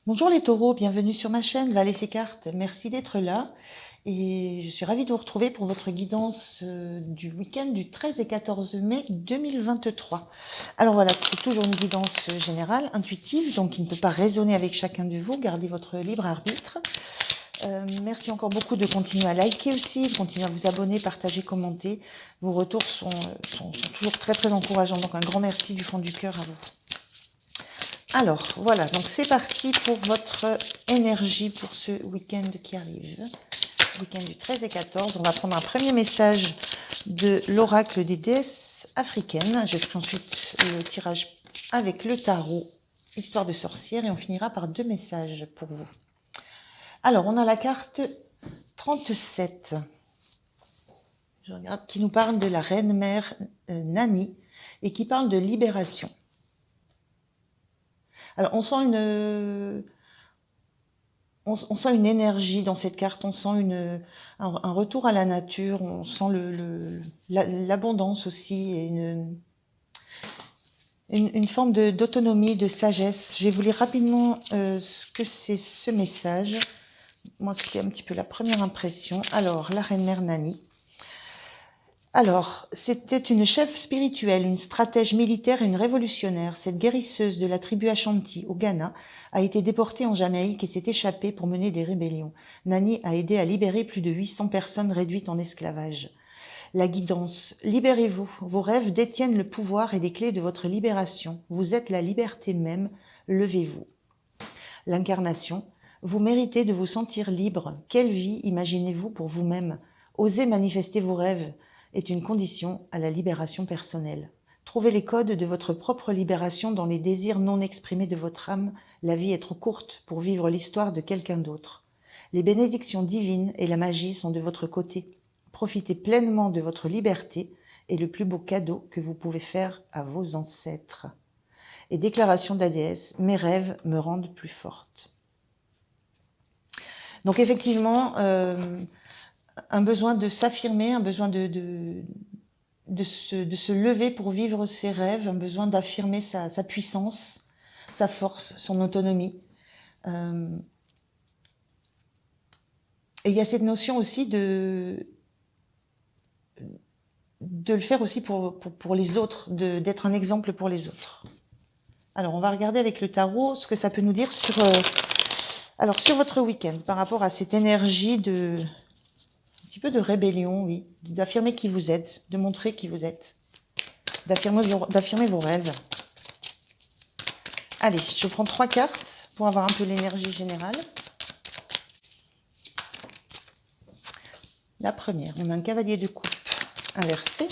Bonjour les taureaux, bienvenue sur ma chaîne Valet ses cartes. Merci d'être là et je suis ravie de vous retrouver pour votre guidance du week-end du 13 et 14 mai 2023. Alors voilà, c'est toujours une guidance générale, intuitive, donc qui ne peut pas résonner avec chacun de vous. Gardez votre libre arbitre. Merci encore beaucoup de continuer à liker aussi, de continuer à vous abonner, partager, commenter. Vos retours sont toujours très encourageants, donc un grand merci du fond du cœur à vous. Alors, voilà, donc c'est parti pour votre énergie pour ce week-end qui arrive. Week-end du 13 et 14. On va prendre un premier message de l'oracle des déesses africaines. Je ferai ensuite le tirage avec le tarot, histoire de sorcière, et on finira par 2 messages pour vous. Alors, on a la carte 37. Je regarde, qui nous parle de la reine-mère Nani et qui parle de libération. Alors, on sent une énergie dans cette carte, on sent un retour à la nature, on sent l'abondance aussi, et une forme d'autonomie, de sagesse. Je vais vous lire rapidement ce que c'est ce message. Moi, c'était un petit peu la première impression. Alors, la reine-mère Nani. Alors, c'était une chef spirituelle, une stratège militaire et une révolutionnaire. Cette guérisseuse de la tribu Ashanti, au Ghana, a été déportée en Jamaïque et s'est échappée pour mener des rébellions. Nani a aidé à libérer plus de 800 personnes réduites en esclavage. La guidance. Libérez-vous. Vos rêves détiennent le pouvoir et les clés de votre libération. Vous êtes la liberté même. Levez-vous. L'incarnation. Vous méritez de vous sentir libre. Quelle vie imaginez-vous pour vous-même? Osez manifester vos rêves est une condition à la libération personnelle. Trouvez les codes de votre propre libération dans les désirs non exprimés de votre âme. La vie est trop courte pour vivre l'histoire de quelqu'un d'autre. Les bénédictions divines et la magie sont de votre côté. Profitez pleinement de votre liberté et le plus beau cadeau que vous pouvez faire à vos ancêtres. Et déclaration de la déesse, mes rêves me rendent plus forte. Donc effectivement, un besoin de s'affirmer, un besoin de se lever pour vivre ses rêves, un besoin d'affirmer sa puissance, sa force, son autonomie. Et il y a cette notion aussi de le faire aussi pour les autres, d'être un exemple pour les autres. Alors, on va regarder avec le tarot ce que ça peut nous dire sur votre week-end, par rapport à cette énergie un petit peu de rébellion, oui, d'affirmer qui vous êtes, de montrer qui vous êtes, d'affirmer vos rêves. Allez, je prends 3 cartes pour avoir un peu l'énergie générale. La première, on a un cavalier de coupe inversé.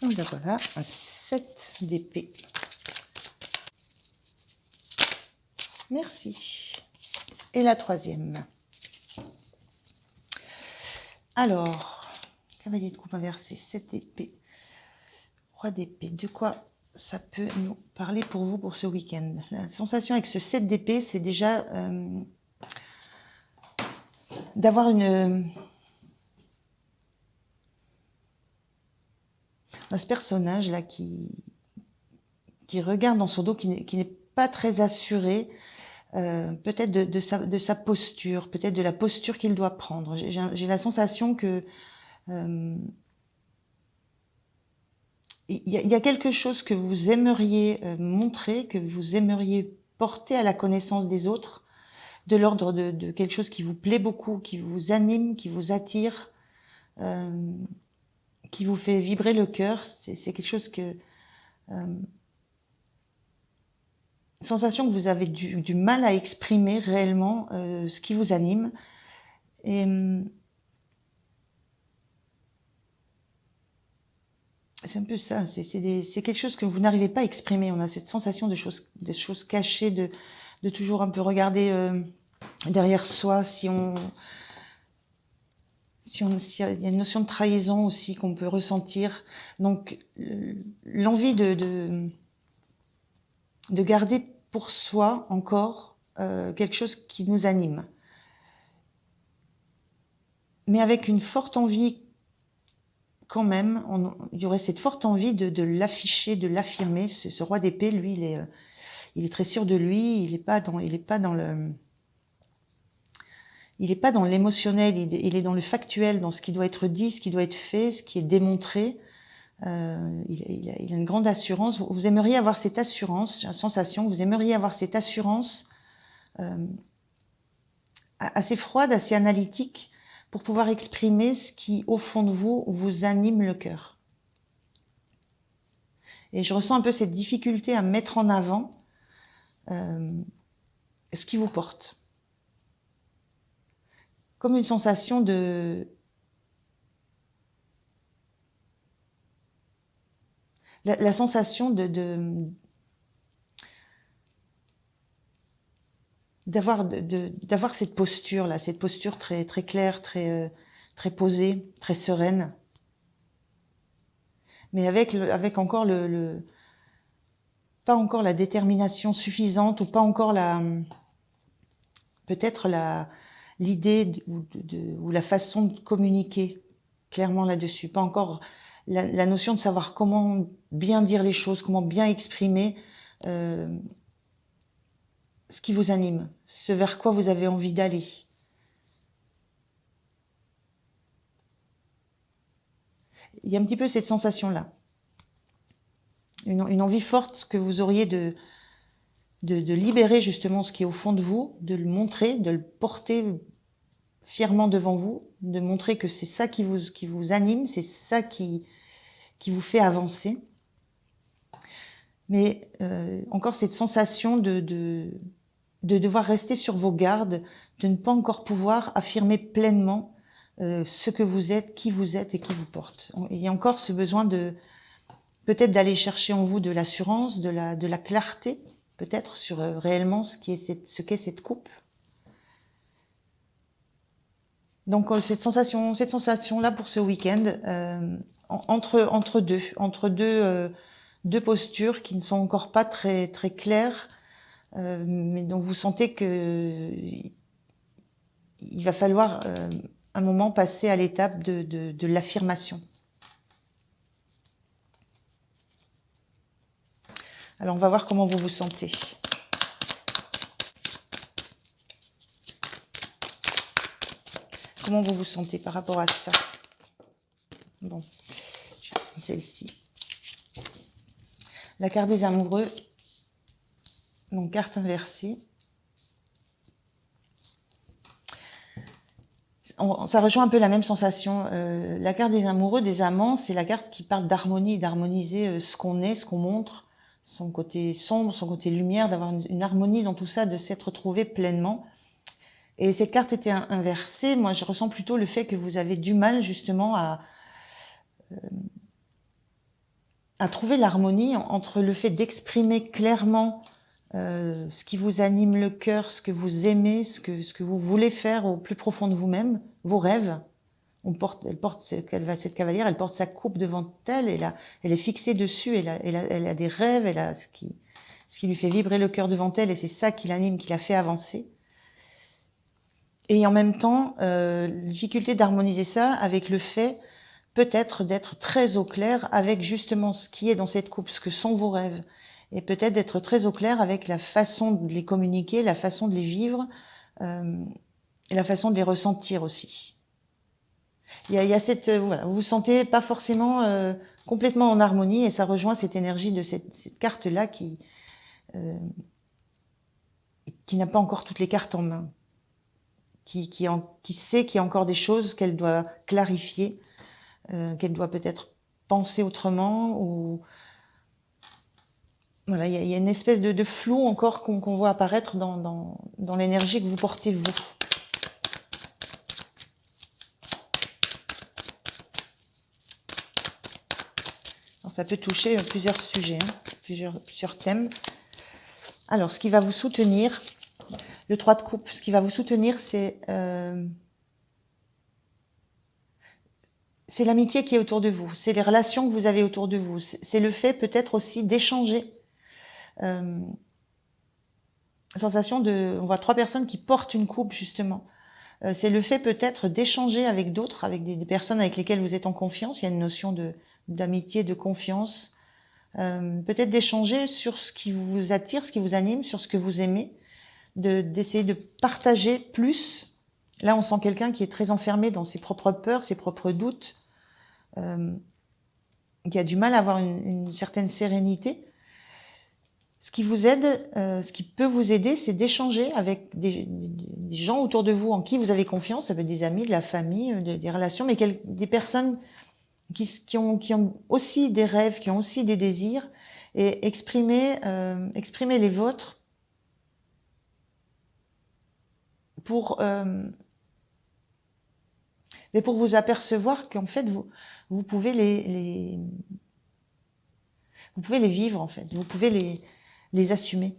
Donc voilà, un 7 d'épée. Merci. Et la troisième. Alors, cavalier de coupe inversé, 7 d'épée, roi d'épée. De quoi ça peut nous parler pour vous pour ce week-end? La sensation avec ce 7 d'épée, c'est déjà d'avoir ce personnage là qui regarde dans son dos, qui n'est pas très assuré, peut-être de sa posture, peut-être de la posture qu'il doit prendre. J'ai la sensation que il y a quelque chose que vous aimeriez montrer, que vous aimeriez porter à la connaissance des autres, de l'ordre de quelque chose qui vous plaît beaucoup, qui vous anime, qui vous attire, qui vous fait vibrer le cœur. C'est quelque chose que... sensation que vous avez du mal à exprimer réellement ce qui vous anime. Et c'est un peu ça, c'est quelque chose que vous n'arrivez pas à exprimer. On a cette sensation de choses cachées, de toujours un peu regarder derrière soi, s'il y a une notion de trahison aussi qu'on peut ressentir. Donc l'envie de garder pour soi encore quelque chose qui nous anime. Mais avec une forte envie quand même, il y aurait cette forte envie de l'afficher, de l'affirmer. Ce roi d'épée, lui, il est très sûr de lui, il n'est pas dans l'émotionnel, il est dans le factuel, dans ce qui doit être dit, ce qui doit être fait, ce qui est démontré. Il a une grande assurance. Vous aimeriez avoir cette assurance, la sensation, vous aimeriez avoir cette assurance assez froide, assez analytique, pour pouvoir exprimer ce qui, au fond de vous, vous anime le cœur. Et je ressens un peu cette difficulté à mettre en avant ce qui vous porte. Comme une sensation de... La sensation d'avoir cette posture là, cette posture très très claire, très posée, très sereine, mais avec encore pas encore la détermination suffisante, ou pas encore peut-être l'idée ou la façon de communiquer clairement là-dessus, pas encore la notion de savoir comment bien dire les choses, comment bien exprimer ce qui vous anime, ce vers quoi vous avez envie d'aller. Il y a un petit peu cette sensation-là. Une envie forte que vous auriez de libérer justement ce qui est au fond de vous, de le montrer, de le porter fièrement devant vous, de montrer que c'est ça qui vous anime, c'est ça qui vous fait avancer. Mais encore cette sensation de devoir rester sur vos gardes, de ne pas encore pouvoir affirmer pleinement ce que vous êtes, qui vous êtes et qui vous porte. Il y a encore ce besoin peut-être d'aller chercher en vous de l'assurance, de la clarté, peut-être sur réellement ce qu'est cette coupe. Donc cette sensation-là pour ce week-end, entre deux postures qui ne sont encore pas très très claires, mais dont vous sentez que il va falloir un moment passer à l'étape de l'affirmation. Alors on va voir comment vous vous sentez. Comment vous vous sentez par rapport à ça? Bon, je vais prendre celle-ci. La carte des amoureux, donc carte inversée. Ça rejoint un peu la même sensation. La carte des amoureux, des amants, c'est la carte qui parle d'harmonie, d'harmoniser ce qu'on est, ce qu'on montre, son côté sombre, son côté lumière, d'avoir une harmonie dans tout ça, de s'être retrouvé pleinement. Et cette carte était inversée. Moi, je ressens plutôt le fait que vous avez du mal justement à trouver l'harmonie entre le fait d'exprimer clairement ce qui vous anime le cœur, ce que vous aimez, ce que vous voulez faire au plus profond de vous-même, vos rêves. Cette cavalière, elle porte sa coupe devant elle, elle est fixée dessus, elle a des rêves, elle a ce qui lui fait vibrer le cœur devant elle, et c'est ça qui l'anime, qui la fait avancer. Et en même temps, la difficulté d'harmoniser ça avec le fait peut-être d'être très au clair avec justement ce qui est dans cette coupe, ce que sont vos rêves, et peut-être d'être très au clair avec la façon de les communiquer, la façon de les vivre, et la façon de les ressentir aussi. Il y a cette, voilà, vous vous sentez pas forcément complètement en harmonie, et ça rejoint cette énergie de cette carte-là qui n'a pas encore toutes les cartes en main, qui sait qu'il y a encore des choses qu'elle doit clarifier, qu'elle doit peut-être penser autrement, ou voilà, il y a une espèce de flou encore qu'on voit apparaître dans l'énergie que vous portez vous. Alors, ça peut toucher plusieurs sujets, plusieurs thèmes. Alors, ce qui va vous soutenir, le 3 de coupe, ce qui va vous soutenir, c'est l'amitié qui est autour de vous, c'est les relations que vous avez autour de vous, c'est le fait peut-être aussi d'échanger. Sensation on voit 3 personnes qui portent une coupe justement. C'est le fait peut-être d'échanger avec d'autres, avec des personnes avec lesquelles vous êtes en confiance. Il y a une notion d'amitié, de confiance, peut-être d'échanger sur ce qui vous attire, ce qui vous anime, sur ce que vous aimez, d'essayer de partager plus. Là, on sent quelqu'un qui est très enfermé dans ses propres peurs, ses propres doutes, qui a du mal à avoir une certaine sérénité. Ce qui vous aide, ce qui peut vous aider, c'est d'échanger avec des gens autour de vous en qui vous avez confiance. Ça peut être des amis, de la famille, des relations, mais des personnes qui ont aussi des rêves, qui ont aussi des désirs, et exprimer les vôtres pour vous apercevoir qu'en fait vous pouvez vous pouvez les vivre, en fait, vous pouvez les assumer.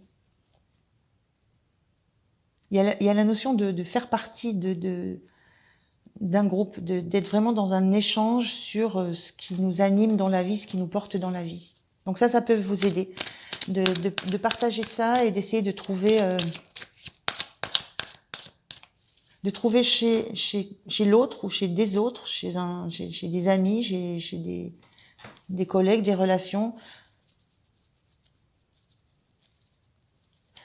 Il y a la notion de faire partie d'un groupe, d'être vraiment dans un échange sur ce qui nous anime dans la vie, ce qui nous porte dans la vie. Donc ça peut vous aider de partager ça et d'essayer de trouver chez l'autre ou chez des autres, chez des amis, chez des collègues, des relations,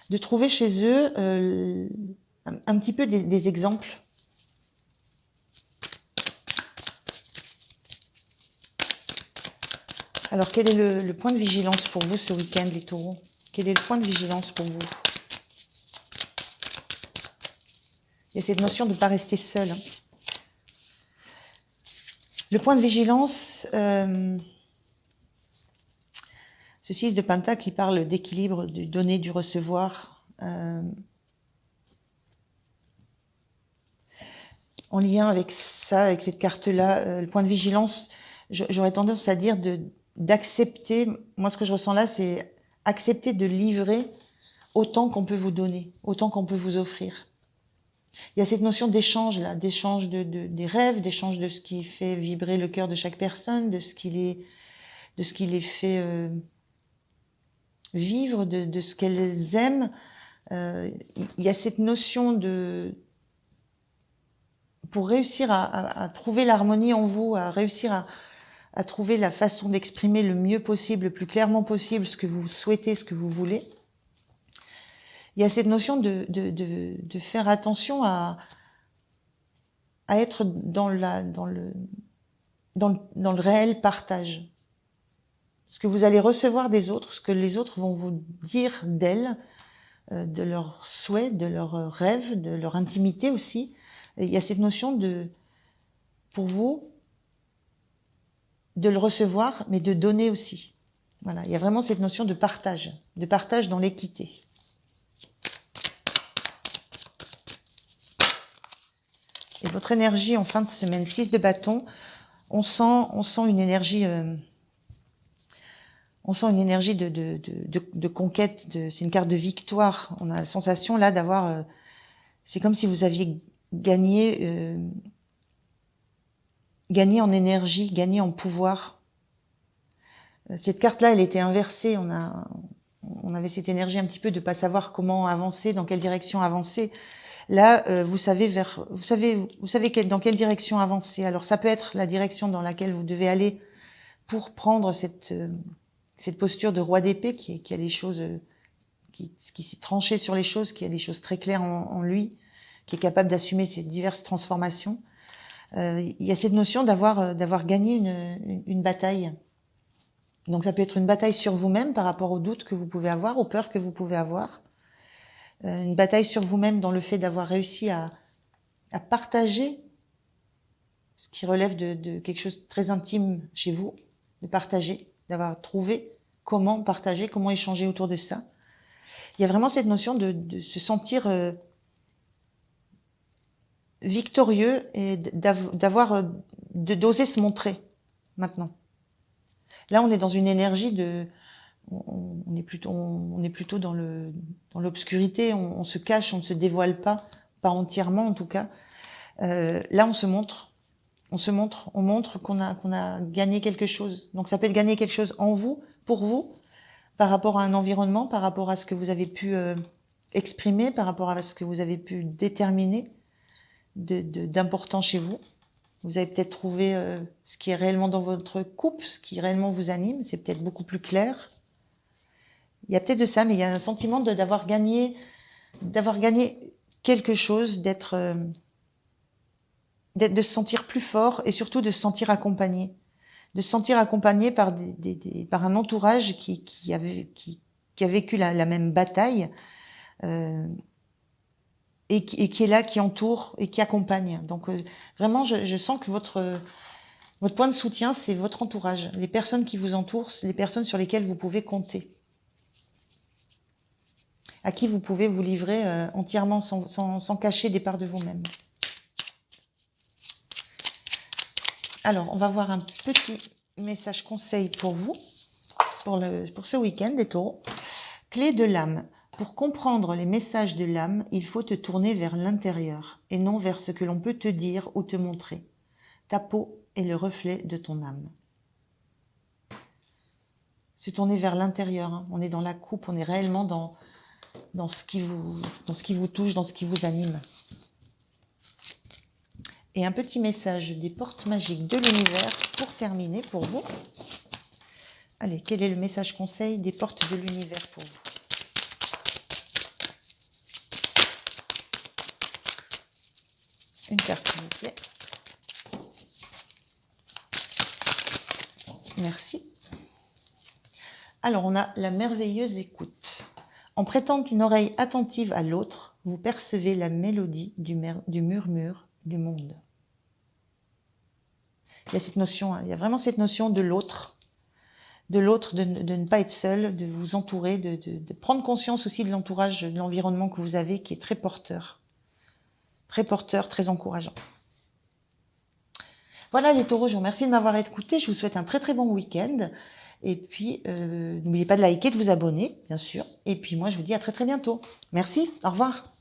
de trouver chez eux un petit peu des exemples. Alors, quel est le point de vigilance pour vous ce week-end, les taureaux? Quel est le point de vigilance pour vous? Il y a cette notion de ne pas rester seul. Le point de vigilance, ce 6 de Pentacle qui parle d'équilibre, du donner, du recevoir. En lien avec ça, avec cette carte-là, le point de vigilance, j'aurais tendance à dire d'accepter, moi ce que je ressens là, c'est accepter de livrer autant qu'on peut vous donner, autant qu'on peut vous offrir. Il y a cette notion d'échange là, d'échange des rêves, d'échange de ce qui fait vibrer le cœur de chaque personne, de ce qui les fait vivre, de ce qu'elles aiment. Il y a cette notion pour réussir à trouver l'harmonie en vous, à réussir à trouver la façon d'exprimer le mieux possible, le plus clairement possible, ce que vous souhaitez, ce que vous voulez. Il y a cette notion de faire attention à être dans le réel partage. Ce que vous allez recevoir des autres, ce que les autres vont vous dire d'elles, de leurs souhaits, de leurs rêves, de leur intimité aussi. Il y a cette notion pour vous, de le recevoir, mais de donner aussi. Voilà, il y a vraiment cette notion de partage dans l'équité. Et votre énergie en fin de semaine, 6 de bâton, on sent une énergie, de conquête. C'est une carte de victoire. On a la sensation là d'avoir, c'est comme si vous aviez gagné en énergie, gagné en pouvoir. Cette carte-là, elle était inversée. On avait cette énergie un petit peu de pas savoir comment avancer, dans quelle direction avancer. Là, vous savez dans quelle direction avancer. Alors, ça peut être la direction dans laquelle vous devez aller pour prendre cette posture de roi d'épée qui a les choses, qui s'est tranché sur les choses, qui a des choses très claires en lui, qui est capable d'assumer ces diverses transformations. Il y a cette notion d'avoir gagné une bataille. Donc, ça peut être une bataille sur vous-même par rapport aux doutes que vous pouvez avoir, aux peurs que vous pouvez avoir. Une bataille sur vous-même dans le fait d'avoir réussi à partager ce qui relève de quelque chose de très intime chez vous, de partager, d'avoir trouvé comment partager, comment échanger autour de ça. Il y a vraiment cette notion de se sentir victorieux et d'oser se montrer maintenant. Là, on est dans une énergie on est plutôt dans l'obscurité, on se cache, on ne se dévoile pas entièrement en tout cas. Là, on montre qu'on a gagné quelque chose. Donc ça peut être gagner quelque chose en vous, pour vous, par rapport à un environnement, par rapport à ce que vous avez pu exprimer, par rapport à ce que vous avez pu déterminer d'important chez vous. Vous avez peut-être trouvé ce qui est réellement dans votre couple, ce qui réellement vous anime. C'est peut-être beaucoup plus clair. Il y a peut-être de ça, mais il y a un sentiment d'avoir gagné quelque chose, de se sentir plus fort et surtout de se sentir accompagné. De se sentir accompagné par, par un entourage qui a vécu la même bataille et qui est là, qui entoure et qui accompagne. Donc vraiment, je sens que votre point de soutien, c'est votre entourage. Les personnes qui vous entourent, les personnes sur lesquelles vous pouvez compter. À qui vous pouvez vous livrer entièrement sans cacher des parts de vous-même. Alors, on va voir un petit message conseil pour vous, pour ce week-end des taureaux. Clé de l'âme. Pour comprendre les messages de l'âme, il faut te tourner vers l'intérieur et non vers ce que l'on peut te dire ou te montrer. Ta peau est le reflet de ton âme. Se tourner vers l'intérieur, hein. On est dans la coupe, on est réellement dans ce qui vous touche, dans ce qui vous anime. Et un petit message des portes magiques de l'univers pour terminer pour vous. Allez, quel est le message conseil des portes de l'univers pour vous? Une carte, s'il vous plaît. Merci. Alors, on a la merveilleuse écoute. En prêtant une oreille attentive à l'autre, vous percevez la mélodie du murmure du monde. Il y a cette notion, il y a vraiment cette notion de l'autre, de ne pas être seul, de vous entourer, de prendre conscience aussi de l'entourage, de l'environnement que vous avez, qui est très porteur, très encourageant. Voilà les taureaux, je vous remercie de m'avoir écouté, je vous souhaite un très très bon week-end, et puis n'oubliez pas de liker, de vous abonner, bien sûr, et puis moi je vous dis à très très bientôt. Merci, au revoir.